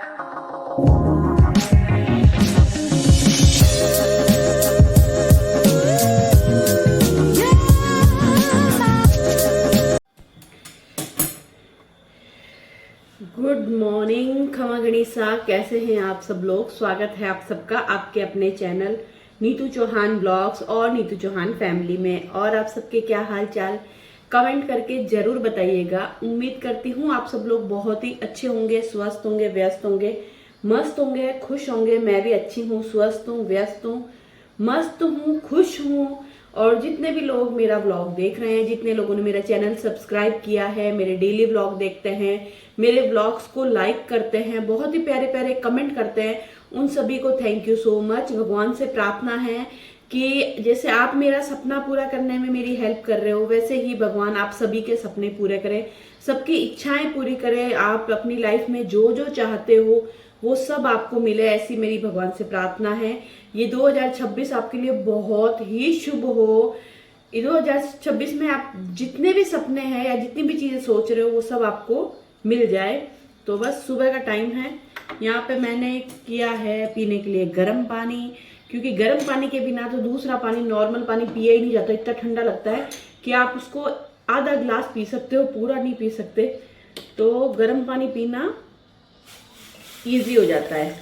Good morning खमा गणिसा, कैसे हैं आप सब लोग। स्वागत है आप सबका आपके अपने चैनल नीतू चौहान ब्लॉग्स और नीतू चौहान फैमिली में। और आप सबके क्या हाल चाल कमेंट करके जरूर बताइएगा। उम्मीद करती हूँ आप सब लोग बहुत ही अच्छे होंगे, स्वस्थ होंगे, व्यस्त होंगे, मस्त होंगे, खुश होंगे। मैं भी अच्छी हूँ, स्वस्थ हूँ, व्यस्त हूँ, मस्त हूँ, खुश हूँ। और जितने भी लोग मेरा व्लॉग देख रहे हैं, जितने लोगों ने मेरा चैनल सब्सक्राइब किया है, मेरे डेली व्लॉग देखते हैं, मेरे व्लॉग्स को लाइक करते हैं, बहुत ही प्यारे प्यारे कमेंट करते हैं, उन सभी को थैंक यू सो मच। भगवान से प्रार्थना है कि जैसे आप मेरा सपना पूरा करने में मेरी हेल्प कर रहे हो, वैसे ही भगवान आप सभी के सपने पूरे करें, सबकी इच्छाएं पूरी करें। आप अपनी लाइफ में जो जो चाहते हो वो सब आपको मिले, ऐसी मेरी भगवान से प्रार्थना है। ये 2026 आपके लिए बहुत ही शुभ हो। 2026 में आप जितने भी सपने हैं या जितनी भी चीजें सोच रहे हो वो सब आपको मिल जाए। तो बस सुबह का टाइम है, यहाँ पे मैंने किया है पीने के लिए गर्म पानी, क्योंकि गर्म पानी के बिना तो दूसरा पानी, नॉर्मल पानी पिया ही नहीं जाता। इतना ठंडा लगता है कि आप उसको आधा गिलास पी सकते हो, पूरा नहीं पी सकते। तो गर्म पानी पीना ईजी हो जाता है।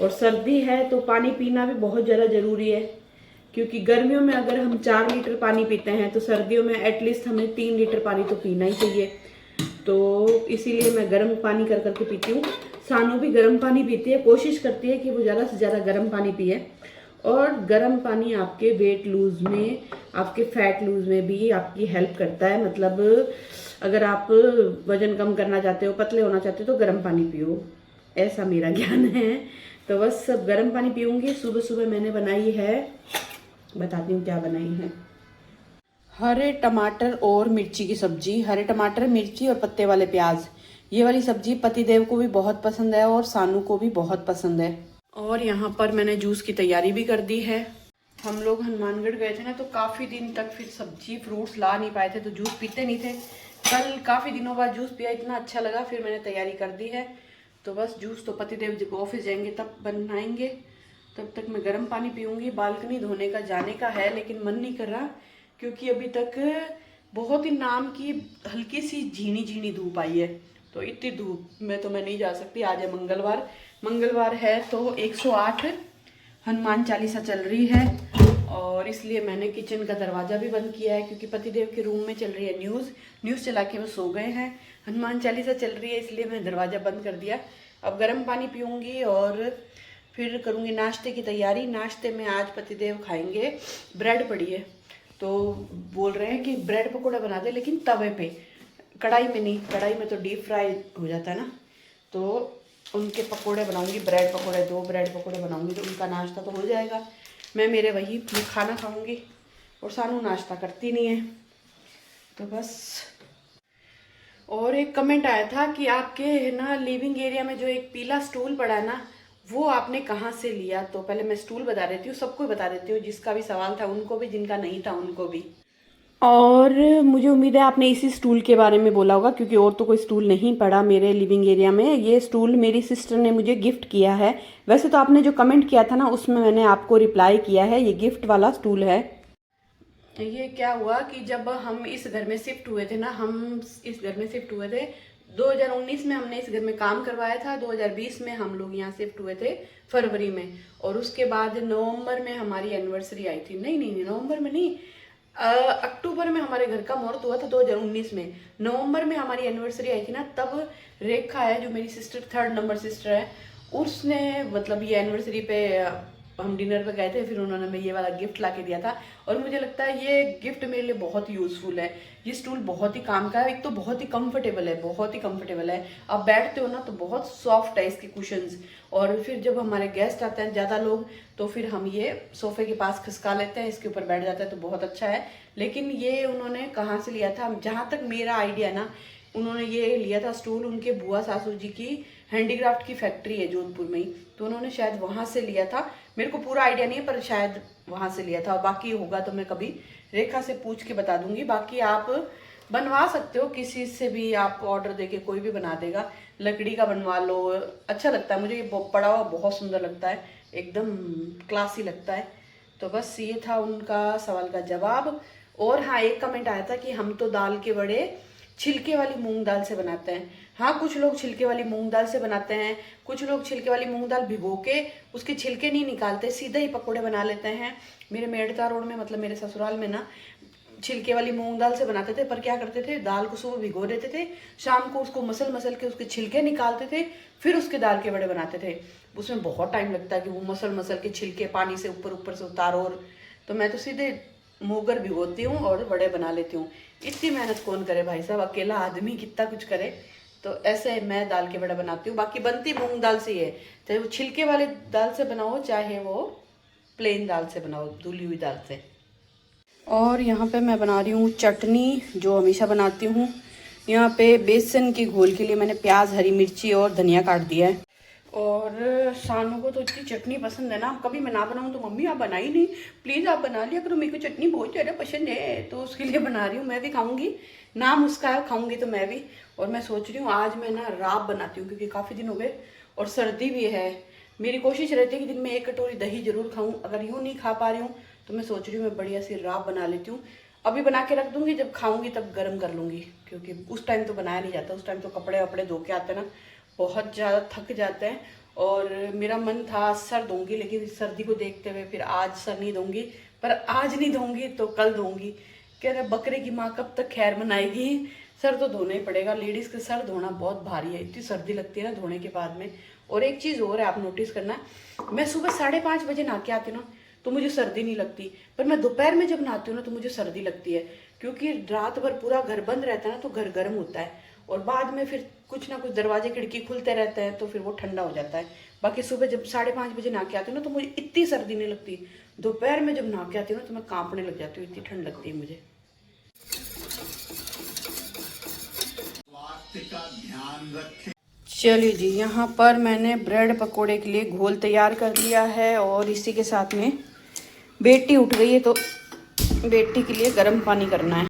और सर्दी है तो पानी पीना भी बहुत ज़्यादा ज़रूरी है, क्योंकि गर्मियों में अगर हम 4 लीटर पानी पीते हैं तो सर्दियों में एटलीस्ट हमें 3 लीटर पानी तो पीना ही चाहिए। तो इसीलिए मैं गर्म पानी कर करके पीती हूँ। सानू भी गर्म पानी पीती है, कोशिश करती है कि वो ज़्यादा से ज़्यादा गर्म पानी पिए। और गर्म पानी आपके वेट लूज में, आपके फैट लूज में भी आपकी हेल्प करता है। मतलब अगर आप वजन कम करना चाहते हो, पतले होना चाहते हो तो गर्म पानी पियो, ऐसा मेरा ज्ञान है। तो बस सब गर्म पानी पीऊँगी। सुबह सुबह मैंने बनाई है, बताती हूँ क्या बनाई है, हरे टमाटर और मिर्ची की सब्जी। हरे टमाटर, मिर्ची और पत्ते वाले प्याज। ये वाली सब्जी पतिदेव को भी बहुत पसंद है और सानू को भी बहुत पसंद है। और यहाँ पर मैंने जूस की तैयारी भी कर दी है। हम लोग हनुमानगढ़ गए थे ना, तो काफ़ी दिन तक फिर सब्जी फ्रूट्स ला नहीं पाए थे, तो जूस पीते नहीं थे। कल काफ़ी दिनों बाद जूस पिया, इतना अच्छा लगा, फिर मैंने तैयारी कर दी है। तो बस जूस तो पतिदेव जब ऑफिस जाएंगे तब बनाएंगे, तब तक मैं गर्म पानी पीऊँगी। बालकनी धोने का जाने का है लेकिन मन नहीं कर रहा, क्योंकि अभी तक बहुत ही नाम की हल्की सी झीनी झीनी धूप आई है। तो इतनी धूप में तो मैं नहीं जा सकती। आज है मंगलवार, मंगलवार है तो 108 हनुमान चालीसा चल रही है, और इसलिए मैंने किचन का दरवाज़ा भी बंद किया है, क्योंकि पतिदेव के रूम में चल रही है न्यूज़ चला के वो सो गए हैं। हनुमान चालीसा चल रही है, इसलिए मैं दरवाज़ा बंद कर दिया। अब गर्म पानी पीऊँगी और फिर करूँगी नाश्ते की तैयारी। नाश्ते में आज पतिदेव खाएंगे, ब्रेड पड़ी है तो बोल रहे हैं कि ब्रेड पकौड़ा बना दे, लेकिन तवे पे, कढ़ाई में नहीं। कढ़ाई में तो डीप फ्राई हो जाता है ना, तो उनके पकोड़े बनाऊंगी, ब्रेड पकोड़े, 2 ब्रेड पकोड़े बनाऊंगी, तो उनका नाश्ता तो हो जाएगा। मैं मेरे वही खाना खाऊंगी, और सानू नाश्ता करती नहीं है। तो बस। और एक कमेंट आया था कि आपके ना लिविंग एरिया में जो एक पीला स्टूल पड़ा है ना, वो आपने कहाँ से लिया। तो पहले मैं स्टूल बता देती हूँ, सबको बता देती हूँ, जिसका भी सवाल था उनको भी, जिनका नहीं था उनको भी। और मुझे उम्मीद है आपने इसी स्टूल के बारे में बोला होगा, क्योंकि और तो कोई स्टूल नहीं पड़ा मेरे लिविंग एरिया में। ये स्टूल मेरी सिस्टर ने मुझे गिफ्ट किया है। वैसे तो आपने जो कमेंट किया था ना, उसमें मैंने आपको रिप्लाई किया है। ये गिफ्ट वाला स्टूल है। ये क्या हुआ कि जब हम इस घर में शिफ्ट हुए थे ना, हम इस घर में शिफ्ट हुए थे 2019 में, हमने इस घर में काम करवाया था। 2020 में हम लोग यहाँ शिफ्ट हुए थे फरवरी में, और उसके बाद नवंबर में हमारी एनिवर्सरी आई थी। नहीं, नवंबर में नहीं, अक्टूबर में हमारे घर का मुहूर्त हुआ था 2019 में। नवंबर में हमारी एनिवर्सरी आई थी ना, तब रेखा है जो मेरी सिस्टर, 3rd नंबर सिस्टर है, उसने मतलब ये एनिवर्सरी पे हम डिनर पे गए थे, फिर उन्होंने हमें ये वाला गिफ्ट ला के दिया था। और मुझे लगता है ये गिफ्ट मेरे लिए बहुत ही यूजफुल है। ये स्टूल बहुत ही काम का है। एक तो बहुत ही कंफर्टेबल है, बहुत ही कंफर्टेबल है। आप बैठते हो ना तो बहुत सॉफ्ट है इसके कुशंस। और फिर जब हमारे गेस्ट आते हैं ज़्यादा लोग, तो फिर हम ये सोफे के पास खिसका लेते हैं, इसके ऊपर बैठ जाते हैं, तो बहुत अच्छा है। लेकिन ये उन्होंने कहाँ से लिया था, जहाँ तक मेरा आइडिया ना, उन्होंने ये लिया था स्टूल उनके बुआ सासू जी की हैंडीक्राफ्ट की फैक्ट्री है जोधपुर में ही, तो उन्होंने शायद वहाँ से लिया था। मेरे को पूरा आइडिया नहीं है, पर शायद वहाँ से लिया था। और बाकी होगा तो मैं कभी रेखा से पूछ के बता दूंगी। बाकी आप बनवा सकते हो किसी से भी, आप ऑर्डर देके कोई भी बना देगा। लकड़ी का बनवा लो, अच्छा लगता है मुझे, ये पड़ा हुआ बहुत सुंदर लगता है, एकदम क्लासी लगता है। तो बस ये था उनका सवाल का जवाब। और हाँ, एक कमेंट आया था कि हम तो दाल के बड़े छिलके वाली मूंग दाल से बनाते हैं। हाँ, कुछ लोग छिलके वाली मूंग दाल से बनाते हैं, कुछ लोग छिलके वाली मूंग दाल भिगो के उसके छिलके नहीं निकालते, सीधे ही पकोड़े बना लेते हैं। मेरे मेड़ता रोड में, मतलब मेरे ससुराल में ना, छिलके वाली मूंग दाल से बनाते थे। पर क्या करते थे, दाल को सुबह भिगो देते थे, शाम को उसको मसल मसल के उसके छिलके निकालते थे, फिर उसके दाल के बड़े बनाते थे। उसमें बहुत टाइम लगता है कि वो मसल मसल के छिलके पानी से ऊपर ऊपर से उतारो। और तो मैं तो सीधे मूंगर भिगोती हूँ और बड़े बना लेती हूँ। इतनी मेहनत कौन करे भाई साहब, अकेला आदमी कितना कुछ करे। तो ऐसे मैं दाल के बड़े बनाती हूँ। बाकी बनती मूंग दाल से ही है, चाहे वो छिलके वाली दाल से बनाओ चाहे वो प्लेन दाल से बनाओ, धुली हुई दाल से। और यहाँ पे मैं बना रही हूँ चटनी, जो हमेशा बनाती हूँ। यहाँ पे बेसन की घोल के लिए मैंने प्याज, हरी मिर्ची और धनिया काट दिया है। और सानू को तो इतनी चटनी पसंद है ना, कभी मैं ना बनाऊँ तो मम्मी आप बनाई नहीं, प्लीज़ आप बना लिया करो, मेरे को चटनी बहुत ज़्यादा पसंद है, तो उसके लिए बना रही हूँ। मैं भी खाऊंगी, नाम उसका है, खाऊंगी तो मैं भी। और मैं सोच रही हूँ आज मैं ना राब बनाती हूँ, क्योंकि काफ़ी दिन हो गए और सर्दी भी है। मेरी कोशिश रहती है कि दिन में 1 कटोरी दही जरूर खाऊं। अगर यूँ नहीं खा पा रही हूँ तो मैं सोच रही हूँ मैं बढ़िया सी राब बना लेती हूँ। अभी बना के रख दूंगी, जब खाऊंगी तब गर्म कर लूंगी, क्योंकि उस टाइम तो बनाया नहीं जाता। उस टाइम तो कपड़े वपड़े धो के आते हैं ना, बहुत ज़्यादा थक जाते हैं। और मेरा मन था सर दूंगी, लेकिन सर्दी को देखते हुए फिर आज सर नहीं दूंगी। पर आज नहीं दूंगी तो कल दूंगी। कह रहे बकरे की माँ कब तक खैर मनाएगी, सर तो धोना ही पड़ेगा। लेडीज़ के सर धोना बहुत भारी है, इतनी सर्दी लगती है ना धोने के बाद में। और एक चीज़ और है, आप नोटिस करना, मैं सुबह 5:30 बजे नहा के आती हूँ ना तो मुझे सर्दी नहीं लगती, पर मैं दोपहर में जब नहाती हूँ ना तो मुझे सर्दी लगती है, क्योंकि रात भर पूरा घर बंद रहता है ना, तो घर गर्म होता है। और बाद में फिर कुछ ना कुछ दरवाजे खिड़की खुलते रहते हैं, तो फिर वो ठंडा हो जाता है। बाकी सुबह जब 5:30 बजे नहा के आती हूँ ना तो मुझे इतनी सर्दी नहीं लगती। दोपहर में जब नहा के आती हूँ ना तो मैं कांपने लग जाती हूँ, इतनी ठंड लगती है मुझे। चलिए जी, यहाँ पर मैंने ब्रेड पकोड़े के लिए घोल तैयार कर लिया है। और इसी के साथ में बेटी उठ गई है तो बेटी के लिए गर्म पानी करना है।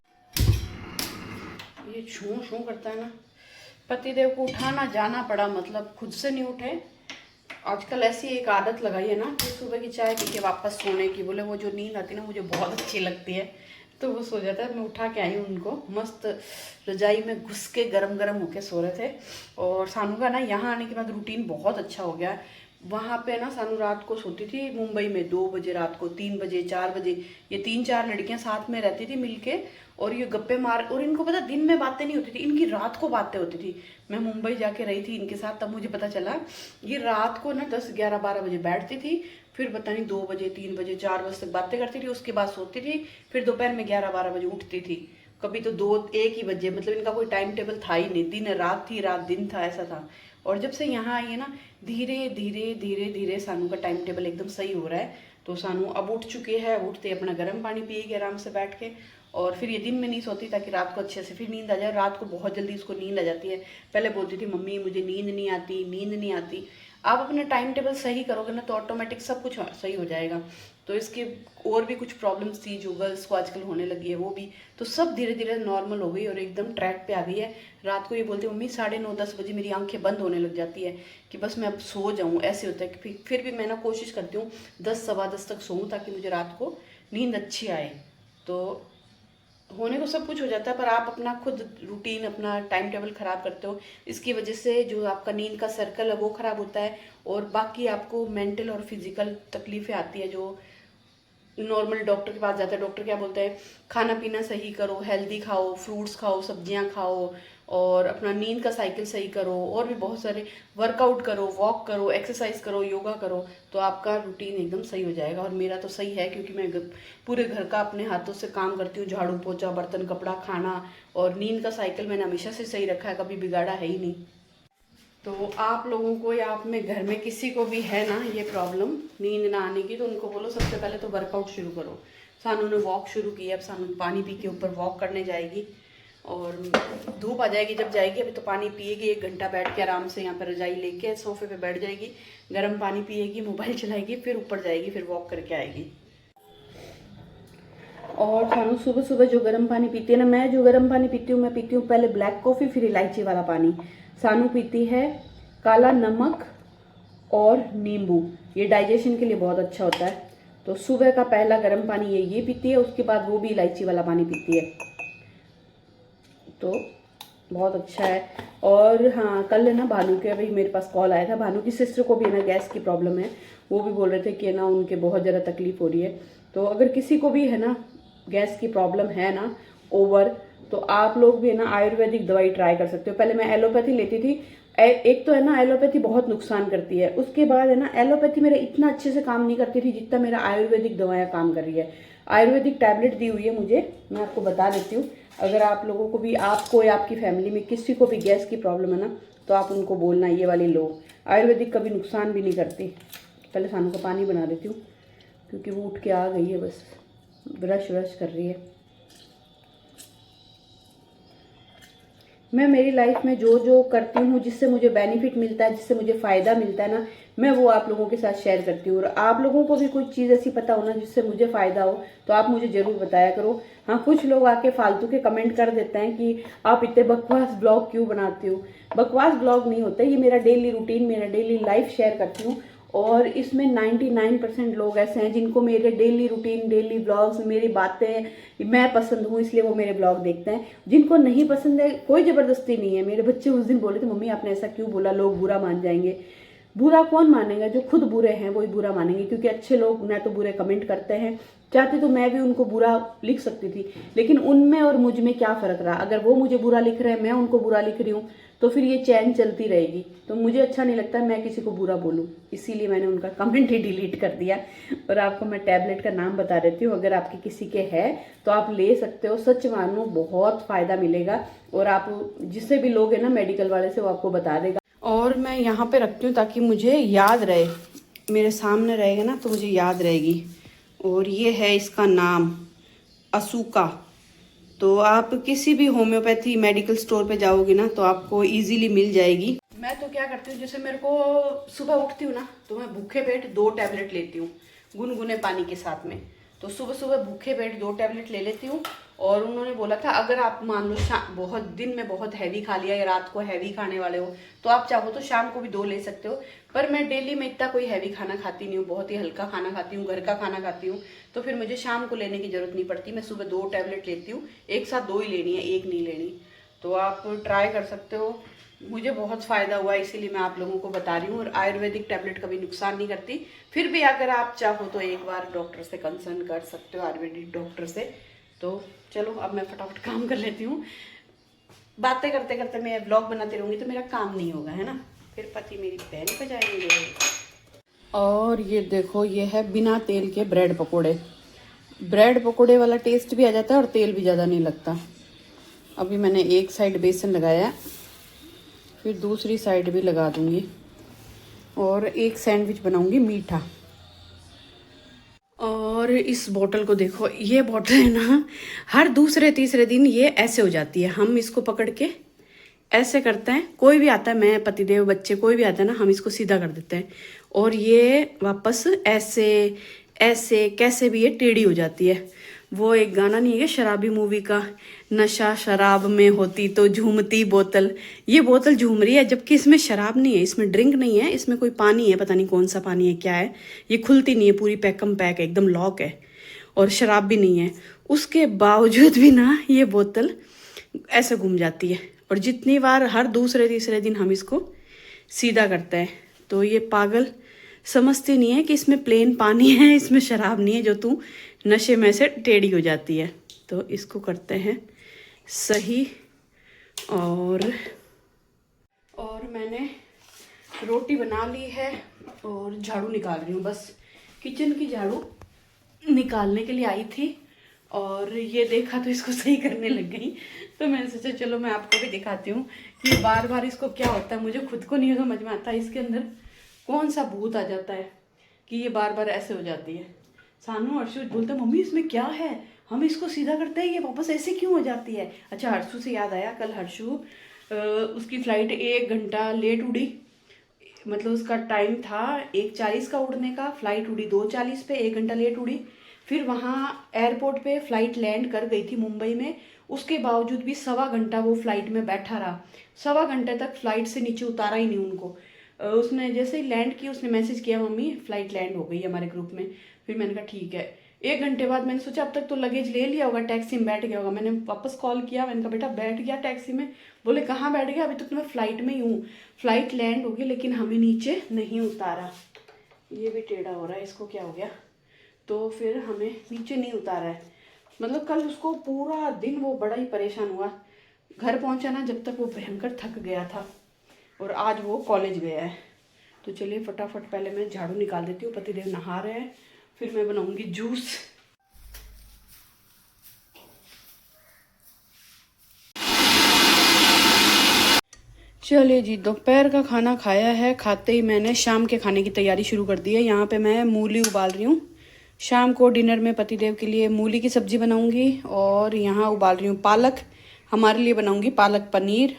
ये छू छू करता है ना, पतिदेव को उठाना जाना पड़ा, मतलब खुद से नहीं उठे। आजकल ऐसी एक आदत लगाई है ना कि सुबह की चाय पी के वापस सोने की। बोले वो जो नींद आती है ना मुझे बहुत अच्छी लगती है, तो वो सो जाता है। मैं उठा के आई हूँ उनको, मस्त रजाई में घुस के गरम गरम होके सो रहे थे। और सानू का ना यहाँ आने के बाद रूटीन बहुत अच्छा हो गया। वहाँ पे ना सानू रात को सोती थी मुंबई में 2 बजे रात को, 3 बजे, 4 बजे। ये 3-4 लड़कियां साथ में रहती थी मिलके, और ये गप्पे मार। और इनको पता दिन में बातें नहीं होती थी, इनकी रात को बातें होती थी। मैं मुंबई जाके रही थी इनके साथ, तब मुझे पता चला ये रात को ना 10-11-12 बजे बैठती थी, फिर पता नहीं 2 बजे, 3 बजे, 4 बजे तक बातें करती थी, उसके बाद सोती थी, फिर दोपहर में 11-12 बजे उठती थी। कभी तो 2-1 ही बजे, मतलब इनका कोई टाइम टेबल था ही नहीं, दिन रात थी, रात दिन था, ऐसा था। और जब से यहाँ आई है ना, धीरे धीरे धीरे धीरे सानू का टाइम टेबल एकदम सही हो रहा है। तो सानू अब उठ चुके हैं, उठते अपना गर्म पानी पिएगी आराम से बैठ के। और फिर ये दिन में नहीं सोती ताकि रात को अच्छे से फिर नींद आ जाए। रात को बहुत जल्दी इसको नींद आ जाती है। पहले बोलती थी मम्मी मुझे नींद नहीं आती, नींद नहीं आती। आप अपना टाइम टेबल सही करोगे ना तो ऑटोमेटिक सब कुछ सही हो जाएगा। तो इसके और भी कुछ प्रॉब्लम्स थी जो गर्ल्स को आजकल होने लगी है, वो भी तो सब धीरे धीरे नॉर्मल हो गई और एकदम ट्रैक पे आ गई है। रात को ये बोलती मम्मी 9:30-10 बजे मेरी आंखें बंद होने लग जाती है कि बस मैं अब सो जाऊँ, ऐसे होता है कि फिर भी मैं ना कोशिश करती हूँ 10-10:15 तक सोऊँ ताकि मुझे रात को नींद अच्छी आए। तो होने को सब कुछ हो जाता है, पर आप अपना खुद रूटीन, अपना टाइम टेबल ख़राब करते हो, इसकी वजह से जो आपका नींद का सर्कल है वो ख़राब होता है। और बाकी आपको मेंटल और फिजिकल तकलीफ़ें आती है। जो नॉर्मल डॉक्टर के पास जाते हैं, डॉक्टर क्या बोलते हैं, खाना पीना सही करो, हेल्दी खाओ, फ्रूट्स खाओ, सब्जियां खाओ, और अपना नींद का साइकिल सही करो, और भी बहुत सारे वर्कआउट करो, वॉक करो, एक्सरसाइज करो, योगा करो, तो आपका रूटीन एकदम सही हो जाएगा। और मेरा तो सही है क्योंकि मैं पूरे घर का अपने हाथों से काम करती हूँ, झाड़ू पोछा, बर्तन, कपड़ा, खाना। और नींद का साइकिल मैंने हमेशा से सही रखा है, कभी बिगाड़ा है ही नहीं। तो आप लोगों को या आप में घर में किसी को भी है ना ये प्रॉब्लम नींद ना आने की, तो उनको बोलो सबसे पहले तो वर्कआउट शुरू करो। सानू ने वॉक शुरू की है, अब सानू पानी पी के ऊपर वॉक करने जाएगी। और धूप आ जाएगी जब जाएगी, अभी तो पानी पिएगी, 1 घंटा बैठ के आराम से यहाँ पर रजाई लेके सोफे पे बैठ जाएगी, गर्म पानी पिएगी, मोबाइल चलाएगी, फिर ऊपर जाएगी, फिर वॉक करके आएगी। और सानू सुबह सुबह जो गर्म पानी पीती है ना, मैं जो गर्म पानी पीती हूँ, मैं पीती हूँ पहले ब्लैक कॉफ़ी फिर इलायची वाला पानी। सानू पीती है काला नमक और नींबू, ये डाइजेशन के लिए बहुत अच्छा होता है। तो सुबह का पहला गर्म पानी ये पीती है, उसके बाद वो भी इलायची वाला पानी पीती है, तो बहुत अच्छा है। और हाँ, कल है ना भानु के अभी मेरे पास कॉल आया था, भानु की सिस्टर को भी है ना गैस की प्रॉब्लम है। वो भी बोल रहे थे कि ना उनके बहुत ज़्यादा तकलीफ हो रही है। तो अगर किसी को भी है ना गैस की प्रॉब्लम है ना ओवर, तो आप लोग भी है ना आयुर्वेदिक दवाई ट्राई कर सकते हो। पहले मैं एलोपैथी लेती थी, एक तो है ना एलोपैथी बहुत नुकसान करती है, उसके बाद है ना एलोपैथी मेरा इतना अच्छे से काम नहीं करती थी जितना मेरा आयुर्वेदिक दवाइयाँ काम कर रही है। आयुर्वेदिक टैबलेट दी हुई है मुझे, मैं आपको बता देती हूँ। अगर आप लोगों को भी, आपको या आपकी फैमिली में किसी को भी गैस की प्रॉब्लम है ना, तो आप उनको बोलना ये वाली लो। आयुर्वेदिक कभी नुकसान भी नहीं करती। पहले सानू का पानी बना देती हूँ क्योंकि वो उठ के आ गई है, बस ब्रश व्रश कर रही है। मैं मेरी लाइफ में जो जो करती हूँ, जिससे मुझे बेनिफिट मिलता है, जिससे मुझे फ़ायदा मिलता है ना, मैं वो आप लोगों के साथ शेयर करती हूँ। और आप लोगों को भी कोई चीज़ ऐसी पता हो ना जिससे मुझे फ़ायदा हो, तो आप मुझे ज़रूर बताया करो। हाँ, कुछ लोग आके फालतू के कमेंट कर देते हैं कि आप इतने बकवास ब्लॉग क्यों बनाती हो। बकवास ब्लॉग नहीं होता, ये मेरा डेली रूटीन, मेरा डेली लाइफ शेयर करती हूँ। और इसमें 99% लोग ऐसे हैं जिनको मेरे डेली रूटीन, डेली ब्लॉग्स, मेरी बातें मैं पसंद हूँ, इसलिए वो मेरे ब्लॉग देखते हैं। जिनको नहीं पसंद है, कोई ज़बरदस्ती नहीं है। मेरे बच्चे उस दिन बोले थे, मम्मी आपने ऐसा क्यों बोला, लोग बुरा मान जाएंगे। बुरा कौन मानेगा? जो खुद बुरे हैं वही बुरा मानेंगे, क्योंकि अच्छे लोग ना तो बुरे कमेंट करते हैं। चाहती तो मैं भी उनको बुरा लिख सकती थी, लेकिन उनमें और मुझ में क्या फ़र्क रहा? अगर वो मुझे बुरा लिख रहे हैं, मैं उनको बुरा लिख रही हूँ, तो फिर ये चैन चलती रहेगी। तो मुझे अच्छा नहीं लगता मैं किसी को बुरा बोलूँ, इसीलिए मैंने उनका कमेंट ही डिलीट कर दिया। और आपको मैं टैबलेट का नाम बता देती हूँ, अगर आपके किसी के है तो आप ले सकते हो। सच मानो बहुत फ़ायदा मिलेगा, और आप जिससे भी लोग है ना मेडिकल वाले से, वो आपको बता देगा। और मैं यहाँ पे रखती हूँ ताकि मुझे याद रहे, मेरे सामने रहेगा ना तो मुझे याद रहेगी। और ये है इसका नाम असूका। तो आप किसी भी होम्योपैथी मेडिकल स्टोर पे जाओगे ना तो आपको इजीली मिल जाएगी। मैं तो क्या करती हूँ, जैसे मेरे को सुबह उठती हूँ ना तो मैं भूखे पेट 2 टैबलेट लेती हूँ गुनगुने पानी के साथ में। तो सुबह सुबह भूखे पेट 2 टैबलेट ले लेती हूँ। और उन्होंने बोला था अगर आप मान लो बहुत दिन में बहुत हैवी खा लिया या रात को हैवी खाने वाले हो, तो आप चाहो तो शाम को भी 2 ले सकते हो। पर मैं डेली में इतना कोई हैवी खाना खाती नहीं हूँ, बहुत ही हल्का खाना खाती हूँ, घर का खाना खाती हूँ। तो फिर मुझे शाम को लेने की जरूरत नहीं पड़ती। मैं सुबह 2 टैबलेट लेती हूँ, एक साथ 2 ही लेनी है, एक नहीं लेनी। तो आप ट्राई कर सकते हो, मुझे बहुत फ़ायदा हुआ, इसीलिए मैं आप लोगों को बता रही हूँ। और आयुर्वेदिक टैबलेट कभी नुकसान नहीं करती। फिर भी अगर आप चाहो तो एक बार डॉक्टर से कंसल्ट कर सकते हो, आयुर्वेदिक डॉक्टर से। तो चलो अब मैं फटाफट काम कर लेती हूँ। बातें करते करते मैं व्लॉग बनाती रहूँगी तो मेरा काम नहीं होगा, है ना, फिर पति मेरी बहन पे जाएंगे। और ये देखो, ये है बिना तेल के ब्रेड पकोड़े। ब्रेड पकोड़े वाला टेस्ट भी आ जाता है और तेल भी ज़्यादा नहीं लगता। अभी मैंने एक साइड बेसन लगाया, फिर दूसरी साइड भी लगा दूंगी। और एक सैंडविच बनाऊंगी मीठा। और इस बोतल को देखो, ये बोतल है ना हर दूसरे तीसरे दिन ये ऐसे हो जाती है। हम इसको पकड़ के ऐसे करते हैं, कोई भी आता है, मैं पतिदेव बच्चे कोई भी आता है ना, हम इसको सीधा कर देते हैं और ये वापस ऐसे ऐसे कैसे भी ये टेढ़ी हो जाती है। वो एक गाना नहीं है शराबी मूवी का, नशा शराब में होती तो झूमती बोतल। ये बोतल झूम रही है जबकि इसमें शराब नहीं है, इसमें ड्रिंक नहीं है, इसमें कोई पानी है, पता नहीं कौन सा पानी है, क्या है। ये खुलती नहीं है, पूरी पैकम पैक है, एकदम लॉक है, और शराब भी नहीं है। उसके बावजूद भी ना ये बोतल ऐसे घूम जाती है। और जितनी बार हर दूसरे तीसरे दिन हम इसको सीधा करते हैं, तो ये पागल समझती नहीं है कि इसमें प्लेन पानी है, इसमें शराब नहीं है, जो तू नशे में से टेढ़ी हो जाती है। तो इसको करते हैं सही। और मैंने रोटी बना ली है और झाड़ू निकाल रही हूँ, बस किचन की झाड़ू निकालने के लिए आई थी और ये देखा तो इसको सही करने लग गई। तो मैंने सोचा चलो मैं आपको भी दिखाती हूँ कि बार बार इसको क्या होता है। मुझे खुद को नहीं समझ में आता इसके अंदर कौन सा भूत आ जाता है कि ये बार बार ऐसे हो जाती है। सानू हर्षु बोलते मम्मी इसमें क्या है, हम इसको सीधा करते हैं ये वापस ऐसे क्यों हो जाती है। अच्छा, हर्षु से याद आया, कल हर्षु उसकी फ़्लाइट 1 घंटा लेट उड़ी। मतलब उसका टाइम था 1:40 का उड़ने का, फ़्लाइट उड़ी 2:40 पे, 1 घंटा लेट उड़ी। फिर वहाँ एयरपोर्ट पे फ़्लाइट लैंड कर गई थी मुंबई में, उसके बावजूद भी 1.25 घंटा वो फ़्लाइट में बैठा रहा। 1.25 घंटे तक फ़्लाइट से नीचे उतारा ही नहीं उनको। उसने जैसे ही लैंड किया उसने मैसेज किया, मम्मी फ़्लाइट लैंड हो गई हमारे ग्रुप में। फिर मैंने कहा ठीक है। 1 घंटे बाद मैंने सोचा अब तक तो लगेज ले लिया होगा, टैक्सी में बैठ गया होगा। मैंने वापस कॉल किया, मैंने कहा बेटा बैठ गया टैक्सी में? बोले कहाँ बैठ गया, अभी तक तो मैं फ़्लाइट में ही हूँ। फ़्लाइट लैंड होगी लेकिन हमें नीचे नहीं उतारा। ये भी टेढ़ा हो रहा है, इसको क्या हो गया? तो फिर हमें नीचे नहीं उतारा है। मतलब कल उसको पूरा दिन वो बड़ा ही परेशान हुआ। घर पहुंचा ना जब तक वो भयंकर थक गया था, और आज वो कॉलेज गया है। तो चलिए फटाफट पहले मैं झाड़ू निकाल देती हूँ, पतिदेव नहा रहे हैं, फिर मैं बनाऊंगी जूस। चलिए जी, दोपहर का खाना खाया है। खाते ही मैंने शाम के खाने की तैयारी शुरू कर दी है। यहाँ पे मैं मूली उबाल रही हूँ। शाम को डिनर में पतिदेव के लिए मूली की सब्जी बनाऊंगी, और यहाँ उबाल रही हूँ पालक, हमारे लिए बनाऊंगी पालक पनीर।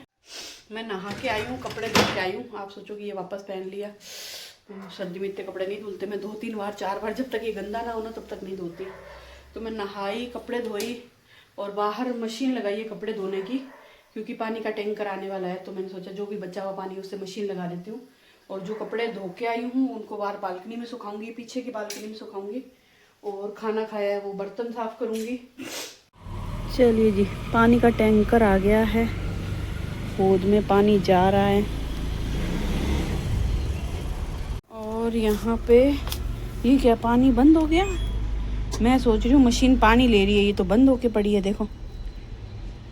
मैं नहा के आई हूँ, कपड़े धो के आई हूँ। आप सोचोगे ये वापस पहन लिया। सर्दी में इतने कपड़े नहीं धुलते, मैं 2-3 बार 4 बार, जब तक ये गंदा ना हो ना तब तक नहीं धोती। तो मैं नहाई, कपड़े धोई, और बाहर मशीन लगाई है कपड़े धोने की, क्योंकि पानी का टैंकर आने वाला है। तो मैंने सोचा जो भी बचा हुआ पानी उससे मशीन लगा देती हूँ, और जो कपड़े धो के आई हूँ उनको बाहर बालकनी में सुखाऊंगी, पीछे की बालकनी में सुखाऊंगी। और खाना खाया है वो बर्तन साफ करूँगी। चलिए जी, पानी का टैंकर आ गया है, होद में पानी जा रहा है। और यहाँ पे ये क्या, पानी बंद हो गया? मैं सोच रही हूँ मशीन पानी ले रही है, ये तो बंद होके पड़ी है। देखो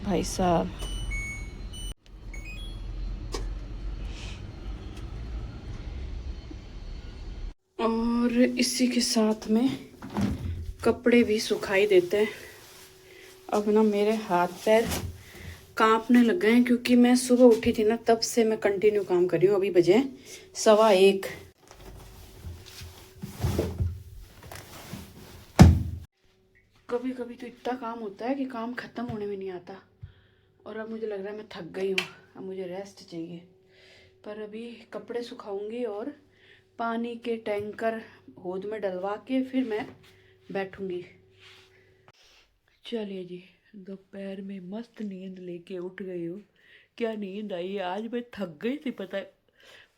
भाई साहब, और इसी के साथ में कपड़े भी सुखाई देते हैं। अब ना मेरे हाथ पैर कांपने लग गए हैं, क्योंकि मैं सुबह उठी थी ना तब से मैं कंटिन्यू काम कर रही हूँ। अभी बजे 1:15। कभी कभी तो इतना काम होता है कि काम ख़त्म होने में नहीं आता। और अब मुझे लग रहा है मैं थक गई हूँ, अब मुझे रेस्ट चाहिए। पर अभी कपड़े सुखाऊंगी और पानी के टैंकर होद में डलवा के फिर मैं बैठूंगी। चलिए जी, दोपहर में मस्त नींद लेके उठ गई हूँ। क्या नींद आई है, आज मैं थक गई थी पता है।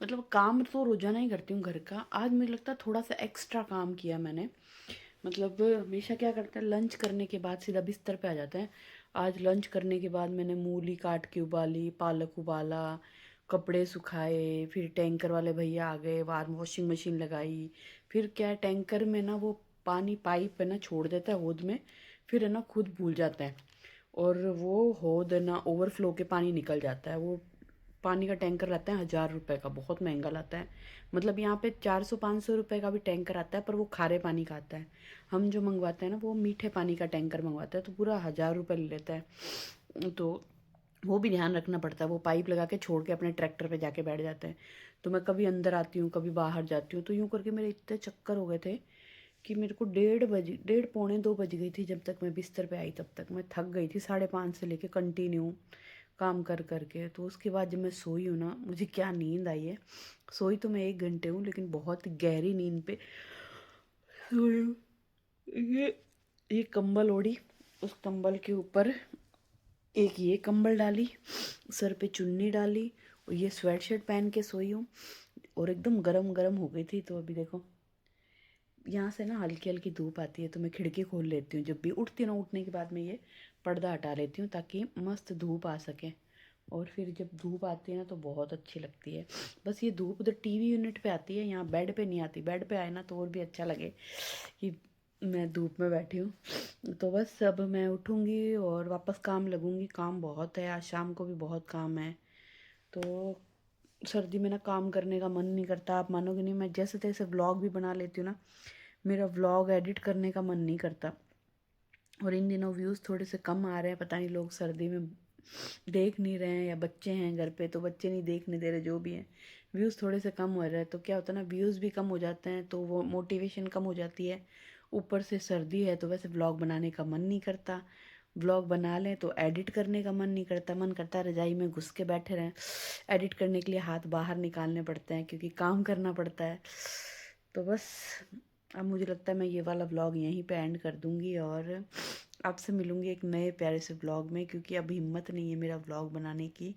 मतलब काम तो रोजाना ही करती हूँ घर का, आज मुझे लगता है थोड़ा सा एक्स्ट्रा काम किया मैंने। मतलब हमेशा क्या करते हैं, लंच करने के बाद सीधा बिस्तर पे आ जाते हैं। आज लंच करने के बाद मैंने मूली काट के उबाली, पालक उबाला, कपड़े सुखाए, फिर टैंकर वाले भैया आ गए, बाहर वॉशिंग मशीन लगाई। फिर क्या है, टैंकर में ना वो पानी पाइप है ना छोड़ देता है होद में, फिर है ना खुद भूल जाता है, और वो होद है ना ओवरफ्लो के पानी निकल जाता है। वो पानी का टैंकर लाते हैं 1,000 रुपये का, बहुत महंगा लाता है। मतलब यहाँ पे 400-500 रुपये का भी टैंकर आता है, पर वो खारे पानी का आता है। हम जो मंगवाते हैं ना वो मीठे पानी का टैंकर मंगवाते हैं, तो पूरा 1,000 रुपये ले लेता है। तो वो भी ध्यान रखना पड़ता है, वो पाइप लगा के छोड़ के अपने ट्रैक्टर पे जाके बैठ जाते हैं। तो मैं कभी अंदर आती हूँ, कभी बाहर जाती हूँ, तो यूँ करके मेरे इतने चक्कर हो गए थे कि मेरे को 1:30 पौने 2 बज गई थी। जब तक मैं बिस्तर पे आई तब तक मैं थक गई थी, 5:30 से लेके कंटिन्यू काम कर करके। तो उसके बाद जब मैं सोई हूँ ना, मुझे क्या नींद आई है। सोई तो मैं 1 घंटे हूँ, लेकिन बहुत गहरी नींद पे सोई हूँ। ये कंबल ओढ़ी, उस कंबल के ऊपर एक ये कंबल डाली, सर पे चुन्नी डाली, और ये स्वेट शर्ट पहन के सोई हूँ। और एकदम गरम गरम हो गई थी। तो अभी देखो, यहाँ से ना हल्की हल्की धूप आती है, तो मैं खिड़की खोल लेती हूँ। जब भी उठती हूँ ना, उठने के बाद मैं ये पर्दा हटा लेती हूँ, ताकि मस्त धूप आ सके। और फिर जब धूप आती है ना तो बहुत अच्छी लगती है। बस ये धूप उधर टीवी यूनिट पे आती है, यहाँ बेड पे नहीं आती। बेड पे आए ना तो और भी अच्छा लगे कि मैं धूप में बैठी हूँ। तो बस अब मैं उठूँगी और वापस काम लगूँगी। काम बहुत है, आज शाम को भी बहुत काम है। तो सर्दी में ना काम करने का मन नहीं करता। आप मानोगे नहीं, मैं जैसे तैसे व्लॉग भी बना लेती हूँ ना, मेरा व्लॉग एडिट करने का मन नहीं करता। और इन दिनों व्यूज़ थोड़े से कम आ रहे हैं, पता नहीं लोग सर्दी में देख नहीं रहे हैं, या बच्चे हैं घर पे तो बच्चे नहीं देखने दे रहे, जो भी है व्यूज़ थोड़े से कम हो रहे हैं। तो क्या होता है ना, व्यूज़ भी कम हो जाते हैं तो वो मोटिवेशन कम हो जाती है। ऊपर से सर्दी है तो वैसे व्लॉग बनाने का मन नहीं करता। व्लॉग बना लें तो एडिट करने का मन नहीं करता। मन करता है रजाई में घुस के बैठे रहें। एडिट करने के लिए हाथ बाहर निकालने पड़ते हैं, क्योंकि काम करना पड़ता है। तो बस अब मुझे लगता है मैं ये वाला व्लॉग यहीं पे एंड कर दूँगी और आपसे मिलूँगी एक नए प्यारे से व्लॉग में, क्योंकि अब हिम्मत नहीं है मेरा व्लॉग बनाने की।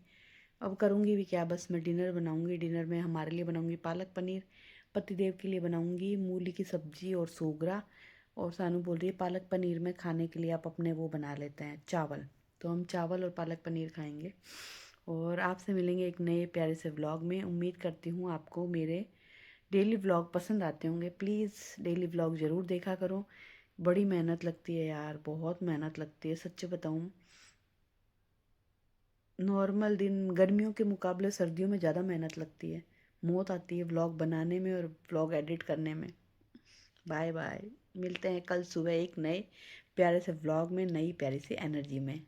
अब करूँगी भी क्या, बस मैं डिनर बनाऊँगी। डिनर में हमारे लिए बनाऊँगी पालक पनीर, पतिदेव के लिए बनाऊँगी मूली की सब्ज़ी और सोगरा। और सानू बोल रही है पालक पनीर में खाने के लिए आप अपने वो बना लेते हैं चावल, तो हम चावल और पालक पनीर खाएंगे। और आपसे मिलेंगे एक नए प्यारे से व्लॉग में। उम्मीद करती हूँ आपको मेरे डेली व्लॉग पसंद आते होंगे। प्लीज़ डेली व्लॉग ज़रूर देखा करो। बड़ी मेहनत लगती है यार, बहुत मेहनत लगती है, सच्च बताऊँ। नॉर्मल दिन गर्मियों के मुकाबले सर्दियों में ज़्यादा मेहनत लगती है। मौत आती है व्लॉग बनाने में और व्लॉग एडिट करने में। बाय बाय, मिलते हैं कल सुबह एक नए प्यारे से व्लॉग में, नई प्यारी सी एनर्जी में।